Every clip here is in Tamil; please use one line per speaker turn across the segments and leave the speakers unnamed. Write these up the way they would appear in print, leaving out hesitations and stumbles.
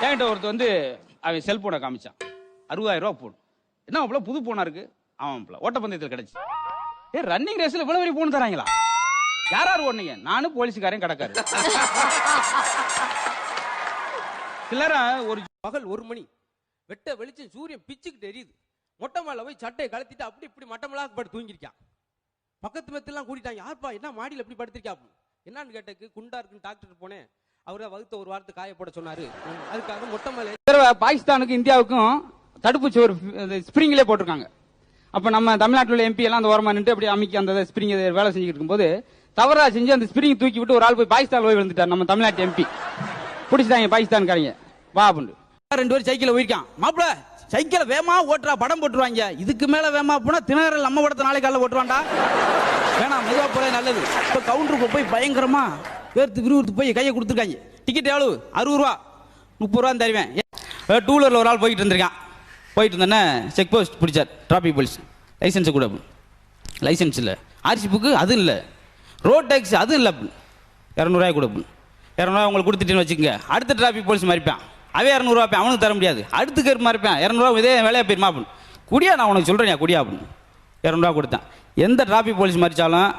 என்கிட்ட ஒருத்தர் வந்து அவன் செல்போனை காமிச்சான். 60,000 ரூபா போன். என்ன அவ்வளோ புது போனா இருக்கு? ஆமாம்ல, ஓட்டப்பந்தயத்தில் கிடைச்சு. ரன்னிங் ரேஸ்ல இவ்வளவு பெரிய போன் தராங்களா? யாராரு ஓடுனீங்க? நானும் போலீஸ்காரன் கடக்காரு. சிலரா ஒரு
பகல் 1 மணி வெட்ட வெளிச்சம், சூரியன் பிச்சுக்கிட்டு எரியுது. மொட்டை மேல போய் சட்டையை கழட்டிட்டு அப்படி இப்படி மட்டமெல்லாம் படுத்து தூங்கிருக்கான். பக்கத்து மெத்தெல்லாம் கூட்டிட்டாங்க. யாருப்பா என்ன மாடியில் எப்படி படுத்திருக்கா? என்னன்னு கேட்டக்கு குண்டா இருக்குன்னு டாக்டர் போனேன். அவரை வகுத்த ஒரு வாரத்தை காயப்பட சொன்னாரு. அதுக்காக மொட்டை மேல
பாகிஸ்தானுக்கும் இந்தியாவுக்கும் தடுப்பூசி ஒரு ஸ்பிரிங்லேயே போட்டிருக்காங்க. அப்ப நம்ம தமிழ்நாட்டில் எம்பி எல்லாம் அந்த ஓரமா நின்று அப்படி அமைக்க அந்த ஸ்பிரிங் வேலை செஞ்சுட்டு இருக்கும்போது தவறா செஞ்சு அந்த ஸ்பிரிங் தூக்கி விட்டு ஒரு ஆள் போய் பாகிஸ்தான் போய் விழுந்துட்டார். நம்ம தமிழ்நாட்டு எம்பி பிடிச்சிட்டாங்க பாகிஸ்தான்காரங்க. வா அப்படின்னு 2 பேரும் சைக்கிள் போயிருக்கான். மாப்பிள சைக்கிளை வேமா ஓட்டுறா, படம் போட்டுருவாங்க. இதுக்கு மேல வேமா போனா தினகரல் நம்ம படத்தை நாளைக்கு காலையில் ஓட்டுவான்டா. வேணாம், மெதுவா போல நல்லது. இப்ப கவுண்டருக்கு போய் பயங்கரமா வேர்த்து விறுவிறுத்து போய் கையை கொடுத்துருக்காங்க. டிக்கெட் எவ்வளவு? 60 ரூபா. 30 ரூபா தருவேன். டூ வீலர்ல ஒரு ஆள் போயிட்டு இருந்திருக்கான். போயிட்டு இருந்தேன்னா செக் போஸ்ட் பிடிச்சார் டிராபிக் போலீஸ். லைசன்ஸ் கூட லைசன்ஸ் இல்லை, ஆர்சி புக்கு அது இல்லை, ரோட் டேக்ஸ் அது இல்லை. 200 ரூபாய் கூட 200 ரூபாய் உங்களுக்கு கொடுத்துட்டேன்னு வச்சுக்கோங்க. அடுத்த டிராபிக் போலீஸ் மறிப்பான். அவன் 200 ரூபா அவனுக்கு தர முடியாது. அடுத்து கேர் மறிப்பான். 200 ரூபா இதே வேலையா போயிருமா அப்படின்னு. குடியா, நான் உனக்கு சொல்றேன் குடியா அப்படின்னு 200 ரூபா கொடுத்தேன். எந்த டிராபிக் போலீஸ் மறிச்சாலும்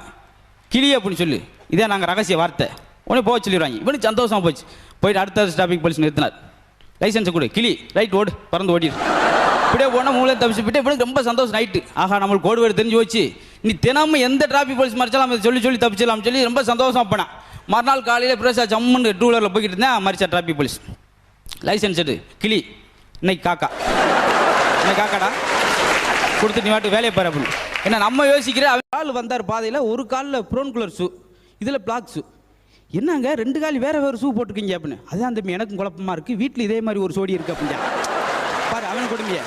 கிளி அப்படின்னு சொல்லி, இதே நாங்கள் ரகசிய வார்த்தை உடனே போக சொல்லிடுவாங்க. இவனுக்கு சந்தோஷமா போச்சு. போயிட்டு அடுத்த டிராபிக் போலீஸ் நிறுத்தினார். லைசன்ஸை கொடு, கிளி ரைட் ஓடு, பறந்து ஓடிடு. இப்படியே போனால் மூளை தப்பிச்சு போயிட்டு இவனுக்கு ரொம்ப சந்தோஷம். நைட்டு ஆஹா நம்மளுக்கு கோடு வேறு தெரிஞ்சு வச்சு நீ தினமும் எந்த டிராபிக் போலீஸ் மறிச்சாலும் அதை சொல்லி தப்பிச்சலாம் சொல்லி ரொம்ப சந்தோஷம் போனான். மறுநாள் காலையில் பிரசா ஜம்முன்னு டூ வீலரில் போய்கிட்டு இருந்தேன். மறிச்சா டிராபிக் போலீஸ். லைசன்ஸ் எடு கிளி, இன்னைக்கு காக்கா, இன்னைக்கு காக்காடா கொடுத்து நீ வாட்டு வேலையை பாரு அப்படின்னு. ஏன்னா நம்ம யோசிக்கிற கால் வந்தார் பாதையில், ஒரு காலில் ப்ரௌன் கலர் ஷூ, இதில் பிளாக் ஷூ. என்னங்க 2 கால் வேற ஷூ போட்டுருக்கீங்க அப்படின்னு. அதான் அந்த எனக்கும் குழப்பமா இருக்கு. வீட்டில் இதே மாதிரி ஒரு சோடி இருக்கு அப்படின்னு பாரு. அவன் கொடுமைய